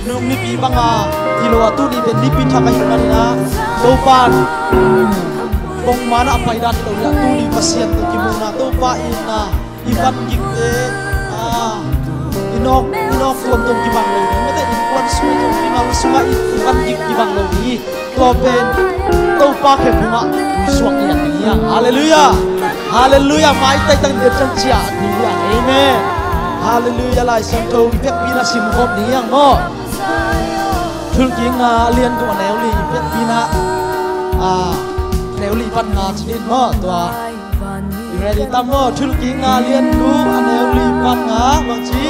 numi pi banga ilo tu ni ben lipi thaka hinani na to pan bong mana apa idat to ya tu ni pasien to kimuna to pa ina iban gikte inok tuam tuam kibang lo ni mete inkwan suai to imal sunga iban gik kibang lo ni to ben to pa ke bunga suak ya ni haleluya haleluya mai tai tang de chang chia ni ya amen haleluya lai sang to pek pina sim hop ni yang mo thul king lian ko neu li pek pina neu li pan nga chin mo to ready tam mo thul king lian ku neu li pan nga bang chi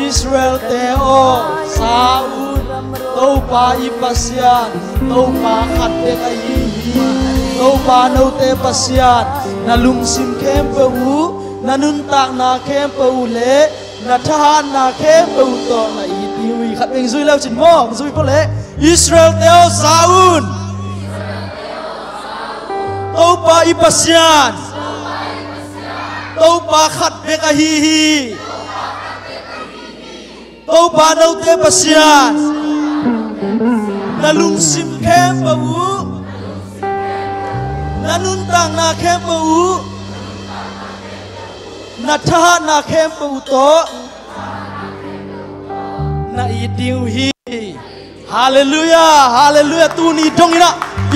Israel teo Saul to pa ipasian to pa khat de ai to pa no te pasian na lung sim kem pe u na nun tak na kem pe u le na tha na kem pe u to na i ti wi khat eng zui lao chin mo zui po le Israel teo Saul to pa ipasian to pa khat de ai to pa no te pasian na lung sim kem pe u na nun tang na kem pe u na tha na kem pe u to na i diu hi hallelujah hallelujah tu ni dong ina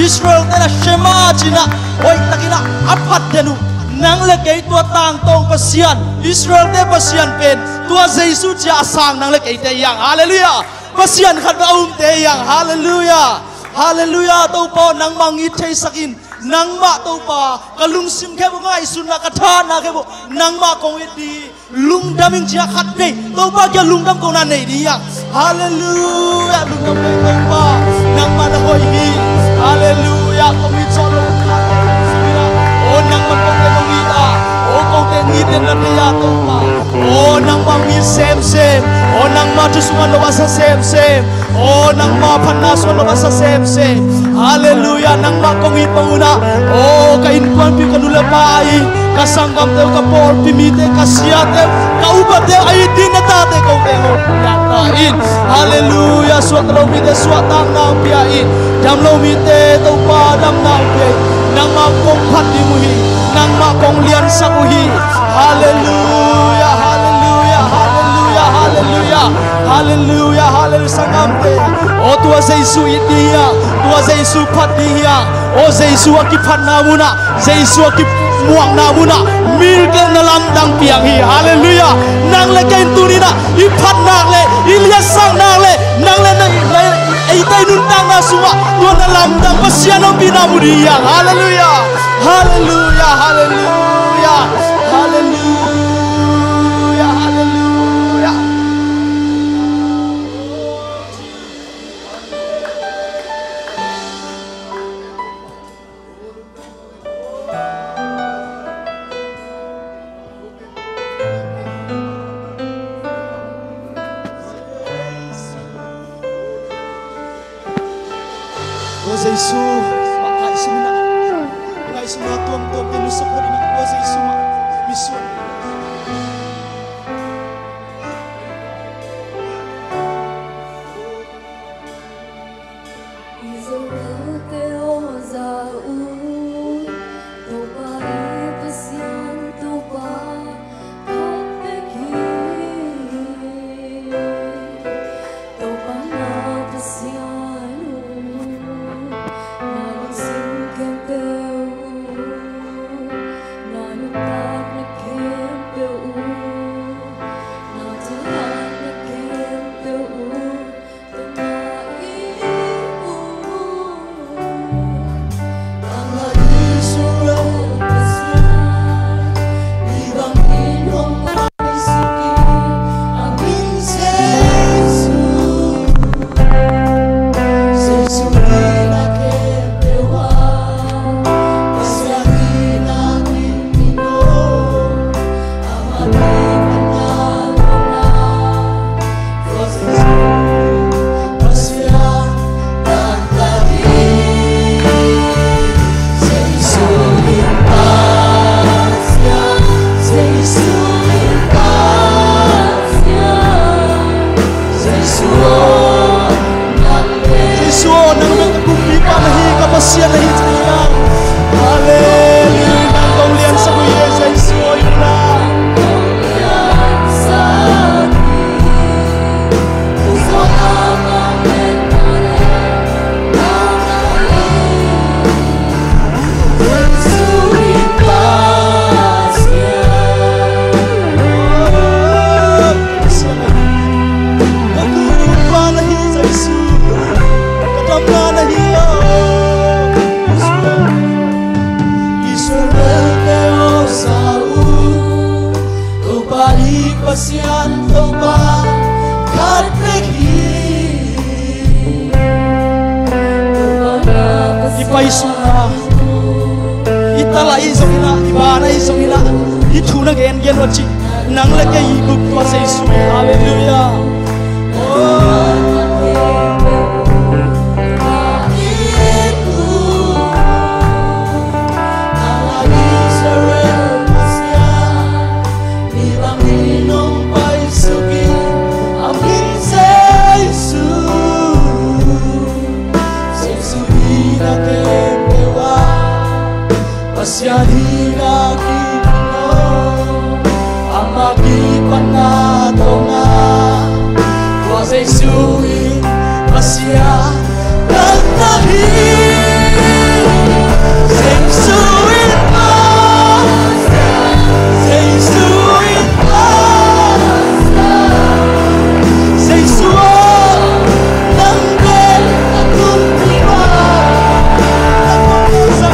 Israel te na shema china oi takina apat denu nang le kei tua tang tong pasian Israel te pasian pen tua Jesu cha sang nang le kei te yang hallelujah pasian khat ba te yang hallelujah hallelujah to po nang mangi thei sakin nang ma to pa kalung sim ke ngai sun na katha na ke bo nang ma kong di lung daming chia khat dei to pa ke lung dam ko na nei di yang hallelujah lung dam to pa nang ma na hoi hi hallelujah ko mi cholo o nang ma ko te no mi ta o ko te ni de na ya to pa o nang ma mi sem o nang ma tu sungan lo sa sem o nang ma phanna so lo sa sem hallelujah nang ma ko ngi pauna o kain kwan pi kanula pai kasanggam te ka por pi mi te ka sia te ka uba te ai din ta te ko te ho ya ta in hallelujah suat lo mi te suat tang na pi ai jam lo mi te to pa dam na pi nang ma kong phat di mu hi nang ma kong lian sa mu hi hallelujah hallelujah hallelujah hallelujah hallelujah hallelujah sangam te o tua Jesu idia tua Jesu phat dia o Jesu ki phat na muna Jesu ki muang na muna mil ke na lam dang piang hi hallelujah nang le kain tunina i phat nak le ilia sang nak le nang le ai tai nun tang na suwa tua na lam dang pasiano bina mudia hallelujah hallelujah hallelujah hallelujah hallelujah Jesu makai semina ngai semua tuam penusuk hari ini Jesu misun Nanu tak nak sian na hitya. Hallelujah. Nang kong lian sa kuya sa isuoy na. Pasianto ba katrehi ipaisuna itala isongina ibana isongina ituna gen gen wachi nang leke ibu pase isu. Hallelujah. Pasianina kipino amagi panatonga wasay suwi pasya kantahi sing suwi pa sing suwi pa sing suwa nanggal akong tiwa sa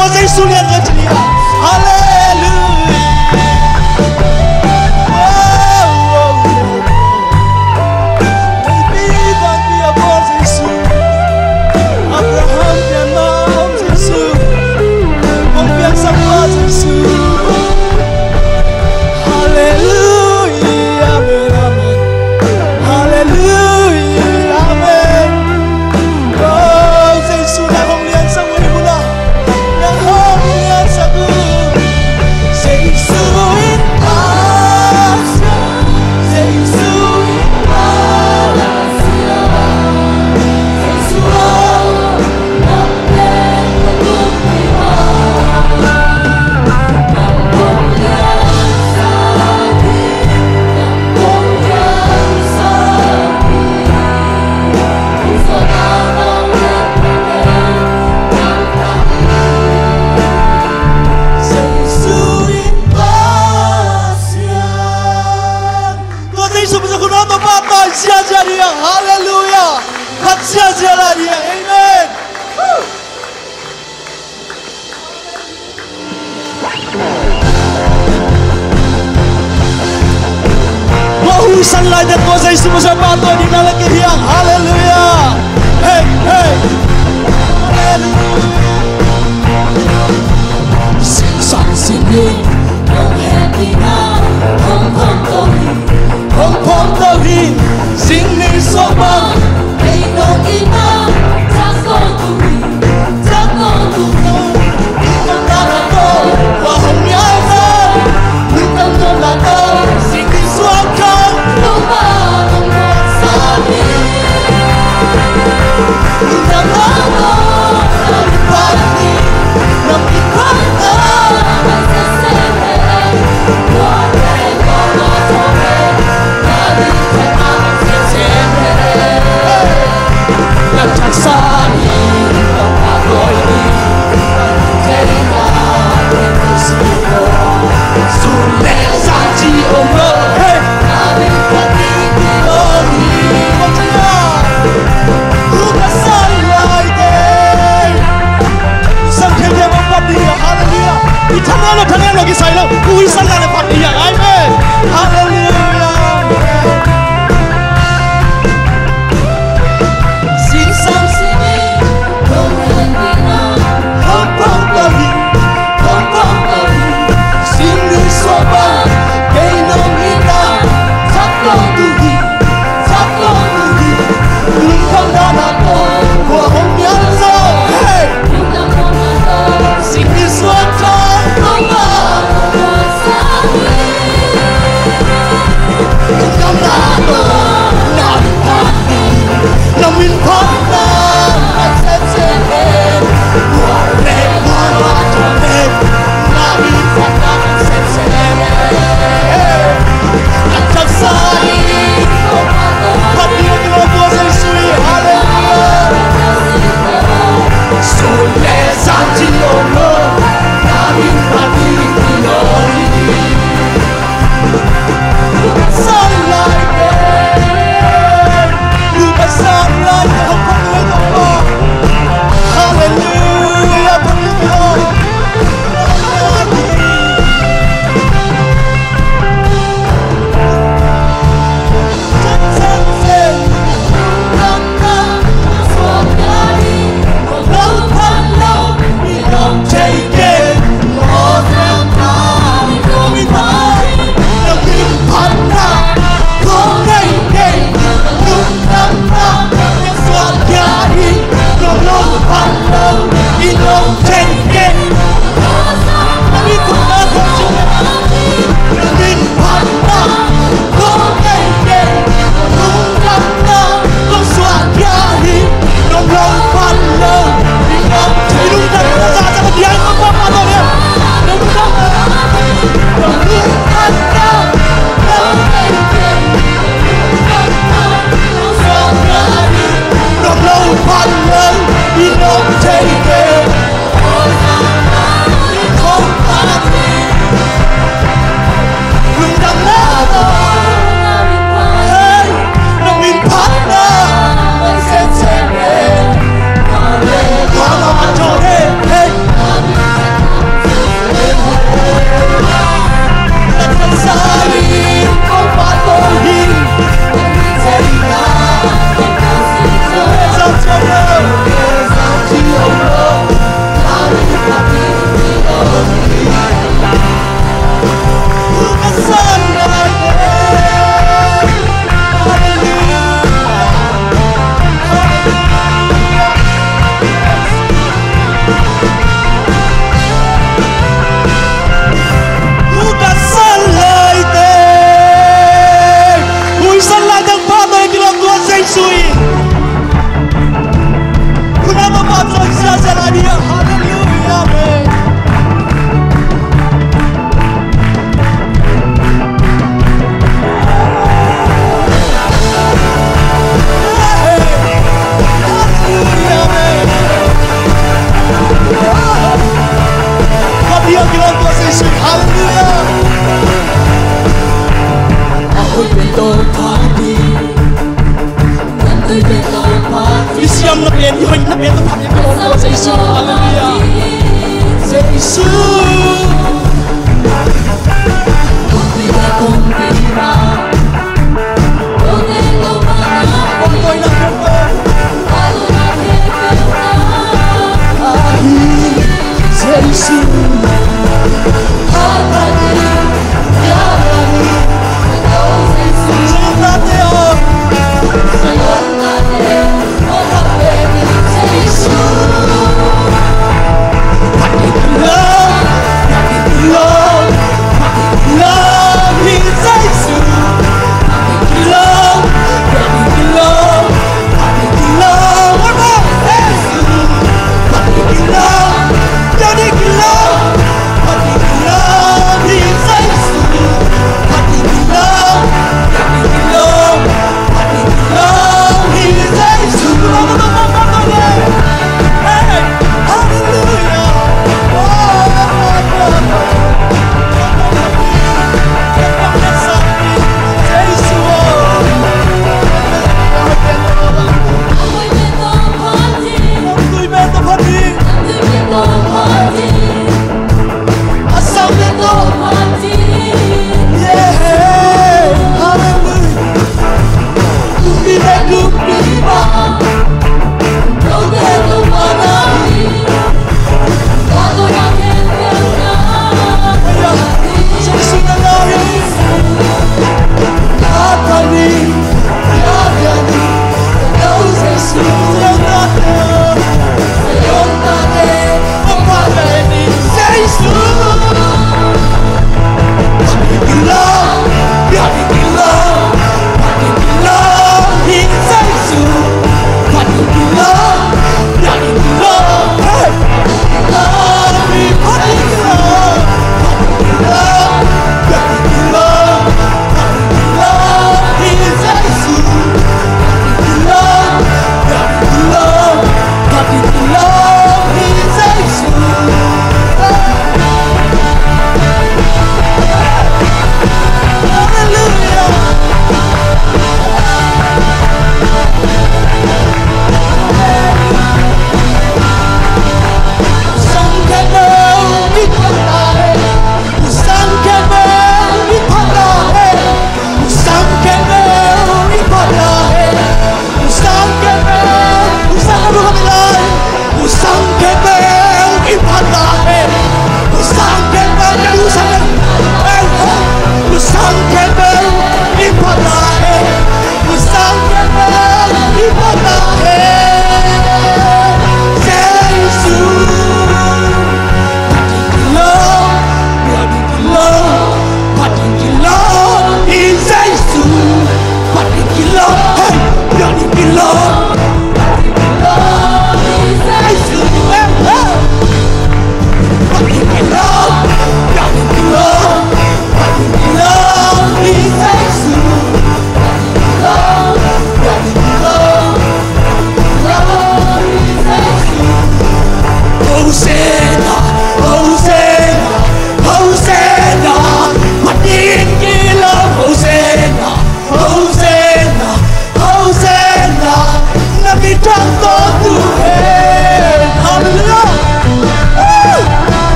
多耶稣连合着你啊，哈利路亚。神来的多谢是不是把多你那个给样？哈利路亚！嘿嘿，哈利路亚！心上心灵，永远的爱，通通都你，通通都你，心里所望，被动的爱，扎根独立，扎根独立，你看那个多，我红颜的，你看那个，心里所靠。Isiam na bien, yoy na bien, tapos yung mga sa Isu. Hallelujah. Sa Isu. Pagkoy na kumpo. Sa Isu.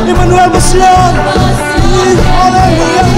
Emmanuel Mashiach. Hallelujah.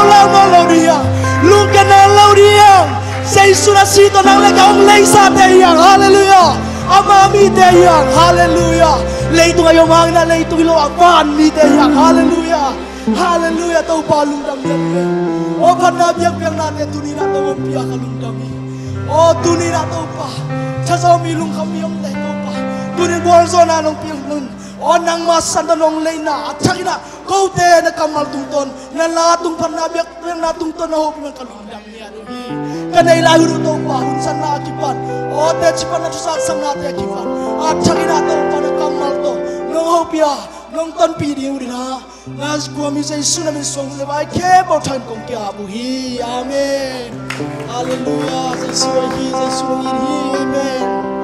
lao mà lâu đi luôn cái nào lâu đi say suna si to nang leka ong lay sa te yang hallelujah amami te yang hallelujah lay tu ngayon mang na lay tu ilo apan mi te yang hallelujah hallelujah tau palung dam yang o panna biak biak na te tuni na tau pia kalung dami o tuni na tau pa chasao mi lung kami ong lay tau pa tuni buang so na nong piang nun o nang masan nong lay na atchakina kau te na kamal tung ton na latung panna biak biak na tung ton na ho piang kalung dam kanai lalu to pa hunsan na akipan o te chipan na tusak sang na te akipan at chakina to pa na kamal to nong hopia nong ton pi di urina ngas ko mi say suna min song le bai ke bo than kong kya bu hi amen hallelujah say sura hi say sura hi amen.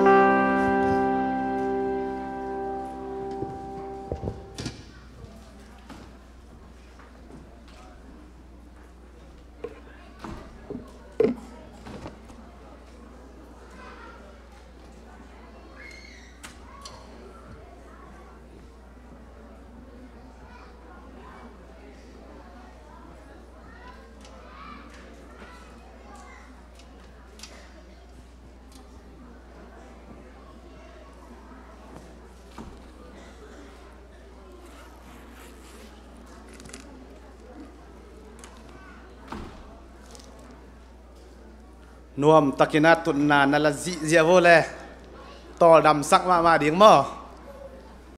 nuam takina tunna nala zi zia vole tol dam sak ma ding mo